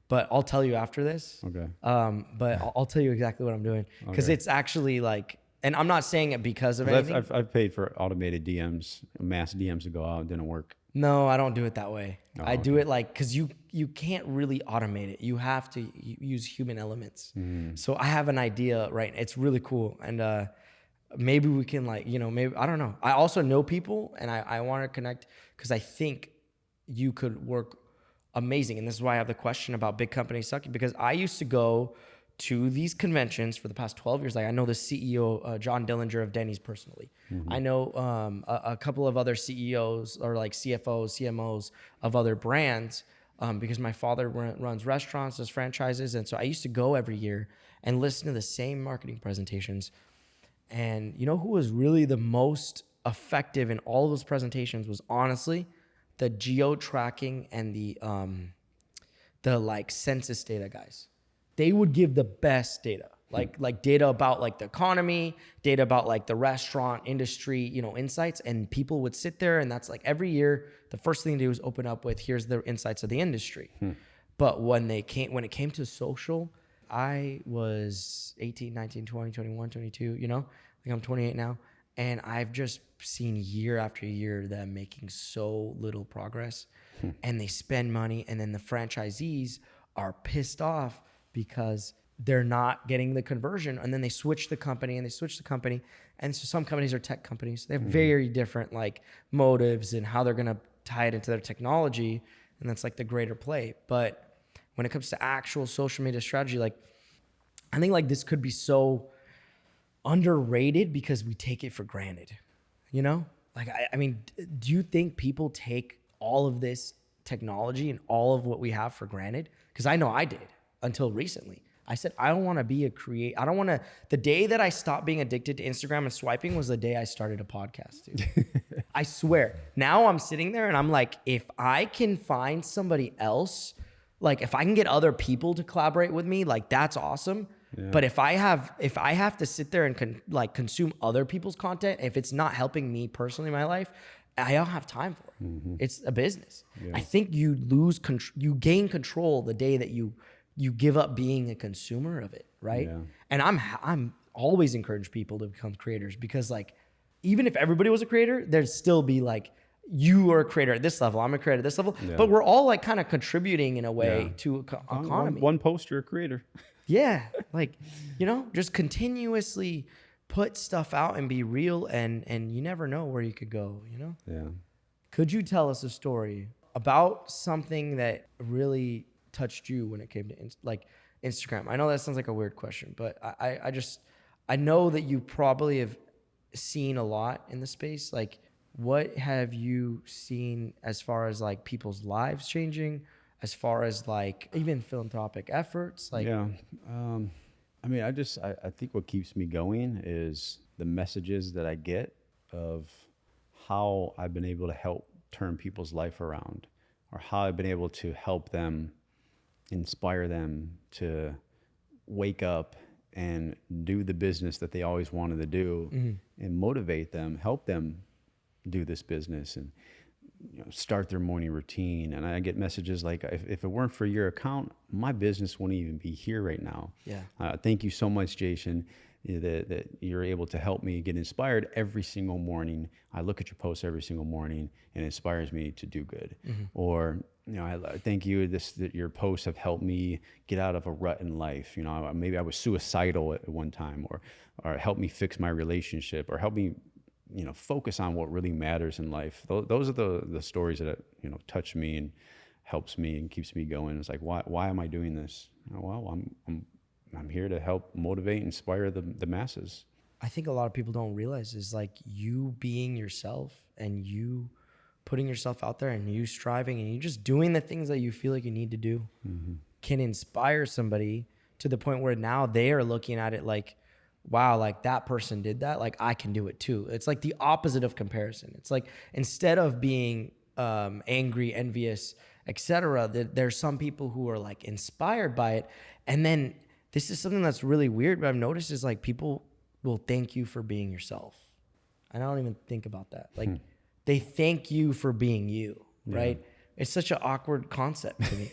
but I'll tell you after this. Okay. But I'll tell you exactly what I'm doing because it's actually like and I'm not saying it because of 'Cause anything. I've paid for automated DMs, mass DMs to go out. It didn't work. No, I don't do it that way. Oh, I do okay. it like, because you can't really automate it. You have to use human elements. So I have an idea, right? It's really cool. And maybe we can like, maybe, I don't know. I also know people, and I want to connect because I think you could work amazing. And this is why I have the question about big companies sucking, because I used to go to these conventions for the past 12 years. Like I know the CEO, John Dillinger of Denny's personally. I know a couple of other CEOs or like CFOs, CMOs of other brands because my father runs restaurants, does franchises. And so I used to go every year and listen to the same marketing presentations. And you know who was really the most effective in all of those presentations was honestly the geo tracking and the like census data guys. They would give the best data, like data about like the economy, data about like the restaurant industry, insights. And people would sit there, and that's like every year, the first thing they do is open up with, here's the insights of the industry. But when it came to social, I was 18, 19, 20, 21, 22, like I'm 28 now. And I've just seen year after year them making so little progress, and they spend money, and then the franchisees are pissed off because they're not getting the conversion, and then they switch the company. And so some companies are tech companies. They have very different like motives and how they're gonna tie it into their technology, and that's like the greater play. But when it comes to actual social media strategy, like I think like this could be so underrated because we take it for granted, Like I mean, do you think people take all of this technology and all of what we have for granted? Because I know I did. Until recently, I said, I don't want to be a creator. I don't want to. The day that I stopped being addicted to Instagram and swiping was the day I started a podcast, dude. I swear. Now I'm sitting there and I'm like, if I can find somebody else, like if I can get other people to collaborate with me, like that's awesome. Yeah. But if I have to sit there and consume other people's content, if it's not helping me personally in my life, I don't have time for it. It's a business. Yeah. I think you you gain control the day that you give up being a consumer of it, right? Yeah. And I'm always encourage people to become creators, because like even if everybody was a creator, there'd still be like, you are a creator at this level, I'm a creator at this level, but we're all like kind of contributing in a way to economy. One post, you're a creator. Yeah, like just continuously put stuff out and be real, and you never know where you could go. Yeah. Could you tell us a story about something that really touched you when it came to Instagram? I know that sounds like a weird question, but I know that you probably have seen a lot in the space. Like, what have you seen as far as like people's lives changing, as far as like even philanthropic efforts? Like, yeah, I mean, I think what keeps me going is the messages that I get of how I've been able to help turn people's life around, or how I've been able to help them, inspire them to wake up and do the business that they always wanted to do, and motivate them, help them do this business, and start their morning routine. And I get messages like, if it weren't for your account, my business wouldn't even be here right now. Yeah. Thank you so much, Jason, that you're able to help me get inspired every single morning. I look at your posts every single morning, and it inspires me to do good. Or, I thank you that your posts have helped me get out of a rut in life. Maybe I was suicidal at one time, or help me fix my relationship, or help me focus on what really matters in life. Those are the stories that touch me and helps me and keeps me going. It's like, why am I doing this? Well, I'm here to help motivate, inspire the masses. I think a lot of people don't realize is like you being yourself, and you putting yourself out there, and you striving, and you just doing the things that you feel like you need to do can inspire somebody to the point where now they are looking at it like, wow, like that person did that, like I can do it too. It's like the opposite of comparison. It's like, instead of being angry, envious, etc., there's some people who are like inspired by it. And then this is something that's really weird, but I've noticed is like people will thank you for being yourself. And I don't even think about that. Like they thank you for being you, right? It's such an awkward concept to me.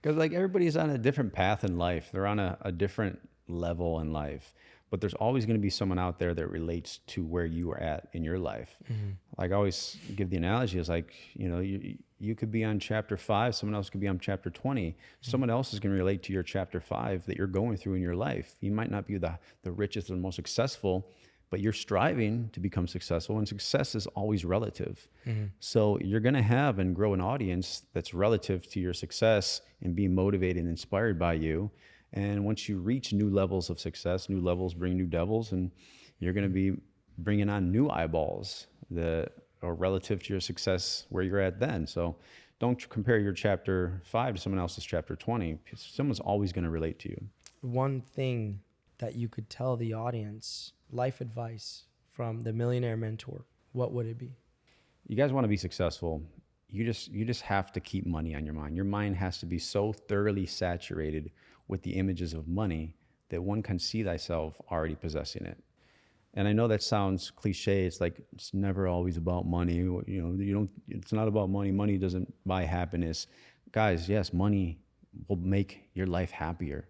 Because like everybody's on a different path in life. They're on a different level in life. but there's always going to be someone out there that relates to where you are at in your life. Like I always give the analogy is like, you could be on chapter 5, someone else could be on chapter 20. Someone else is going to relate to your chapter 5 that you're going through in your life. You might not be the richest or the most successful, but you're striving to become successful, and success is always relative. So you're going to have and grow an audience that's relative to your success and be motivated and inspired by you. And once you reach new levels of success, new levels bring new devils, and you're going to be bringing on new eyeballs that are relative to your success where you're at then. So don't compare your chapter 5 to someone else's chapter 20. Someone's always going to relate to you. One thing that you could tell the audience, life advice from the Millionaire Mentor, what would it be? You guys want to be successful. You just have to keep money on your mind. Your mind has to be so thoroughly saturated with the images of money that one can see thyself already possessing it. And I know that sounds cliche. It's like, it's never always about money. It's not about money. Money doesn't buy happiness. Guys, yes, money will make your life happier.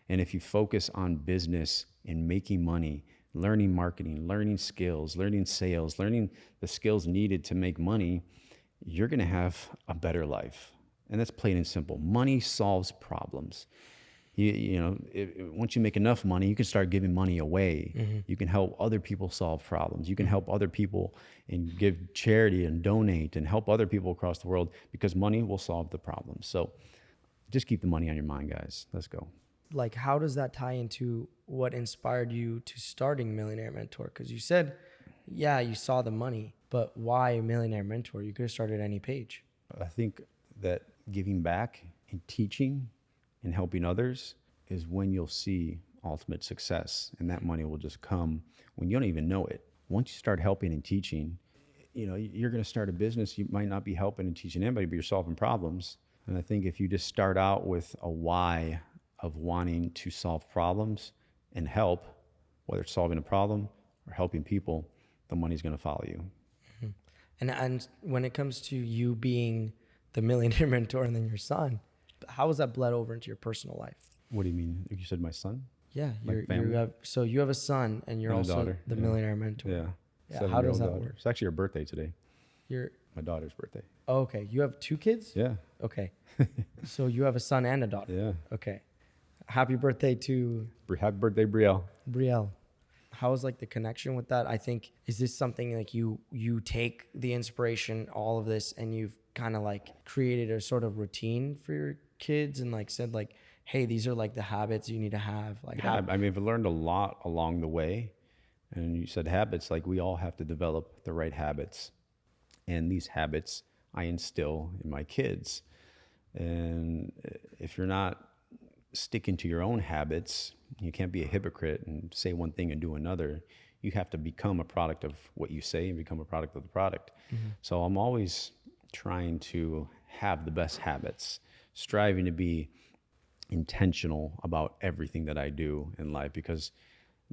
And if you focus on business and making money, learning marketing, learning skills, learning sales, learning the skills needed to make money, you're going to have a better life. And that's plain and simple. Money solves problems. Once you make enough money, you can start giving money away. You can help other people solve problems. You can help other people and give charity and donate and help other people across the world, because money will solve the problem. So just keep the money on your mind, guys. Let's go. Like, how does that tie into what inspired you to starting Millionaire Mentor? Because you said, yeah, you saw the money, but why Millionaire Mentor? You could have started any page. I think that giving back and teaching and helping others is when you'll see ultimate success, and that money will just come when you don't even know it. Once you start helping and teaching, you're going to start a business. You might not be helping and teaching anybody, but you're solving problems. And I think if you just start out with a why of wanting to solve problems and help, whether it's solving a problem or helping people, the money's going to follow you. And when it comes to you being the Millionaire Mentor and then your son, how has that bled over into your personal life? What do you mean? You said my son? Yeah, family? you have a son and you're And a also daughter. the Millionaire Mentor. Yeah. How does that daughter. work? It's actually her birthday today. My daughter's birthday. Oh, okay. You have 2 kids? Yeah. Okay. So you have a son and a daughter. Yeah. Okay. Happy birthday to Happy birthday, Brielle. Brielle. How is like the connection with that? I think, is this something like you take the inspiration, all of this, and you've kind of like created a sort of routine for your kids and like said like, hey, these are like the habits you need to have? Like, Yeah, I mean, I've learned a lot along the way. And you said habits, like we all have to develop the right habits. And these habits I instill in my kids. And if you're not sticking to your own habits, you can't be a hypocrite and say one thing and do another. You have to become a product of what you say and become a product of the product. So I'm always trying to have the best habits, striving to be intentional about everything that I do in life, because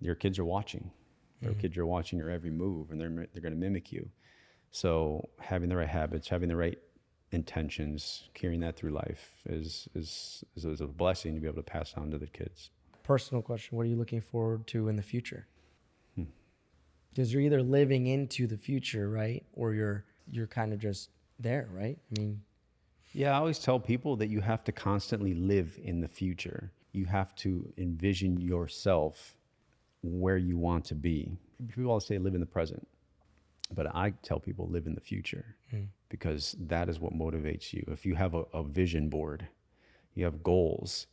your kids are watching. Your kids are watching your every move, and they're going to mimic you. So having the right habits, having the right intentions, carrying that through life is a blessing to be able to pass on to the kids. Personal question: what are you looking forward to in the future? Because you're either living into the future, right, or you're kind of just there, right? I mean, yeah, I always tell people that you have to constantly live in the future. You have to envision yourself where you want to be. People always say live in the present, but I tell people live in the future, because that is what motivates you. If you have a vision board, you have goals,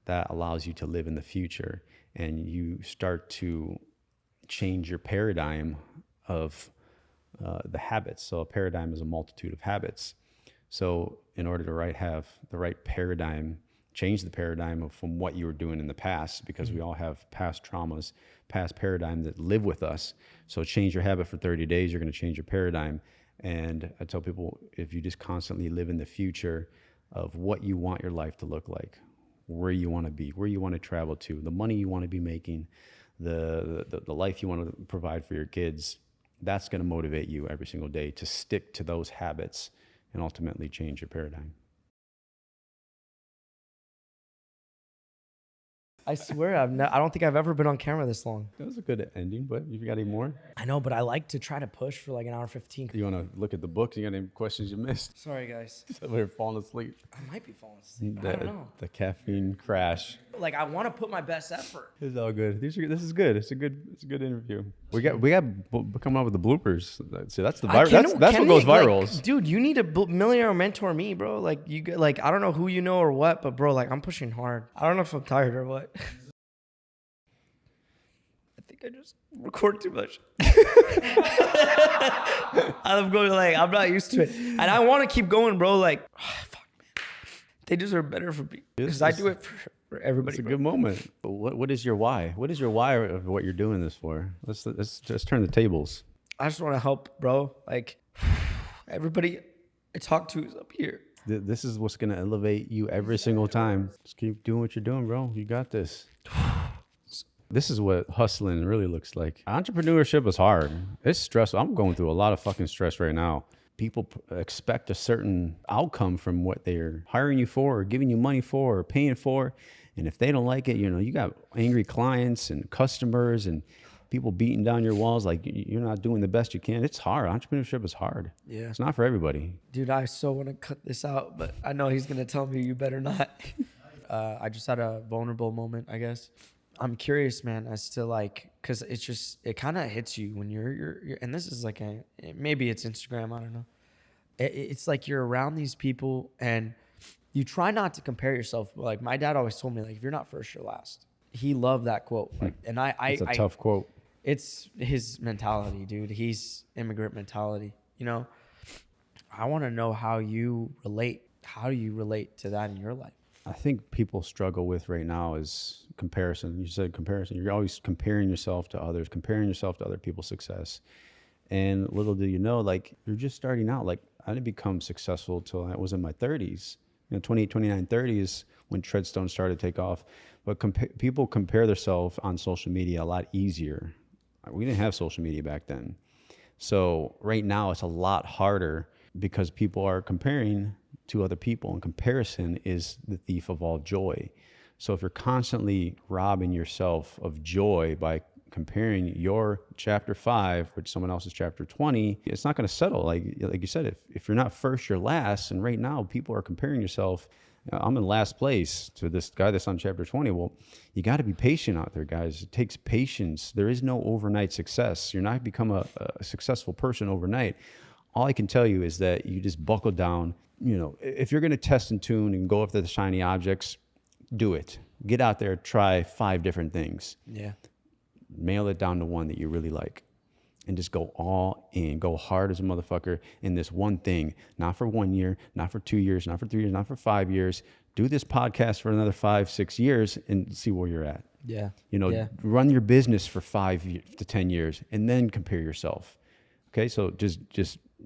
that allows you to live in the future, and you start to change your paradigm of the habits. So a paradigm is a multitude of habits. So in order to have the right paradigm, change the paradigm from what you were doing in the past, because we all have past traumas, past paradigms that live with us. So change your habit for 30 days, you're going to change your paradigm. And I tell people, if you just constantly live in the future of what you want your life to look like, where you want to be, where you want to travel to, the money you want to be making, the life you want to provide for your kids, that's going to motivate you every single day to stick to those habits and ultimately change your paradigm. I swear, I don't think I've ever been on camera this long. That was a good ending, but if you got any more? I know, but I like to try to push for like an hour 15. You want to look at the book? You got any questions you missed? Sorry, guys. We're falling asleep. I might be falling asleep. I don't know. The caffeine crash. Like, I want to put my best effort. It's all good. This is good. It's a good interview. We got coming up with the bloopers. See, that's the viral. That's what goes viral. Like, dude, you need to millionaire mentor me, bro. Like I don't know who you know or what, but bro, like I'm pushing hard. I don't know if I'm tired or what. I think I just record too much. I'm going like I'm not used to it, and I want to keep going, bro. Like, fuck, man, they deserve better for me because I do it for everybody. It's a good moment. But what is your why? What is your why of what you're doing this for? Let's just turn the tables. I just want to help, bro. Like everybody I talk to is up here. This is what's gonna elevate you every single time. Just keep doing what you're doing, bro. You got this. This is what hustling really looks like. Entrepreneurship is hard. It's stressful. I'm going through a lot of fucking stress right now. People expect a certain outcome from what they're hiring you for or giving you money for or paying for. And if they don't like it, you got angry clients and customers and people beating down your walls like you're not doing the best you can. It's hard. Entrepreneurship is hard. Yeah. It's not for everybody. Dude, I so want to cut this out, but I know he's going to tell me you better not. I just had a vulnerable moment, I guess. I'm curious, man, as to like, cause it kind of hits you when you're, and this is like maybe it's Instagram. I don't know. It's like you're around these people and you try not to compare yourself. Like my dad always told me, like, if you're not first, you're last. He loved that quote. Like, and it's a tough quote. It's his mentality, dude. He's immigrant mentality. I want to know how you relate. How do you relate to that in your life? I think people struggle with right now is comparison. You said comparison. You're always comparing yourself to others, comparing yourself to other people's success. And little do you know, like you're just starting out. Like I didn't become successful till I was in my 30s. 28, 29, 30 is when Treadstone started to take off. But people compare themselves on social media a lot easier. We didn't have social media back then. So right now it's a lot harder because people are comparing to other people, and comparison is the thief of all joy. So if you're constantly robbing yourself of joy by comparing your chapter 5 with someone else's chapter 20, it's not going to settle. Like you said, if you're not first, you're last. And right now people are comparing yourself. I'm in last place to this guy that's on chapter 20. Well, you got to be patient out there, guys. It takes patience. There is no overnight success. You're not become a successful person overnight. All I can tell you is that you just buckle down. If you're going to test and tune and go after the shiny objects, do it. Get out there, try 5 different things. Yeah. Mail it down to one that you really like and just go all in. Go hard as a motherfucker in this one thing. Not for 1 year, not for 2 years, not for 3 years, not for 5 years. Do this podcast for another 5, 6 years and see where you're at. Yeah. Run your business for 5 to 10 years and then compare yourself. Okay. So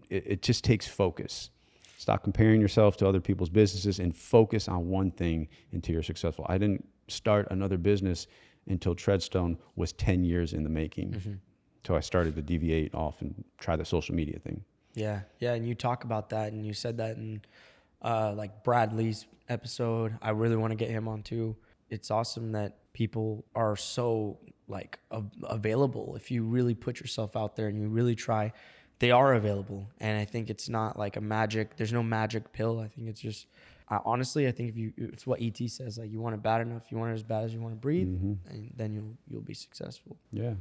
it just takes focus. Stop comparing yourself to other people's businesses and focus on one thing until you're successful. I didn't start another business until Treadstone was 10 years in the making. Mm-hmm. Until I started to deviate off and try the social media thing. Yeah. Yeah. And you talk about that and you said that in like Bradley's episode. I really want to get him on too. It's awesome that people are so like available. If you really put yourself out there and you really try, they are available. And I think it's not like there's no magic pill. I think it's just, honestly, I think it's what ET says, like you want it bad enough, you want it as bad as you want to breathe, mm-hmm. and then you'll be successful. Yeah.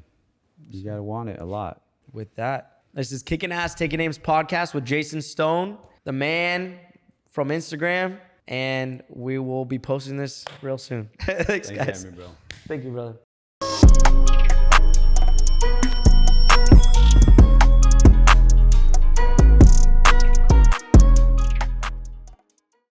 You got to want it a lot. With that, this is Kicking Ass, Taking Names podcast with Jason Stone, the man from Instagram. And we will be posting this real soon. Thanks, guys. For having me, bro. Thank you, brother.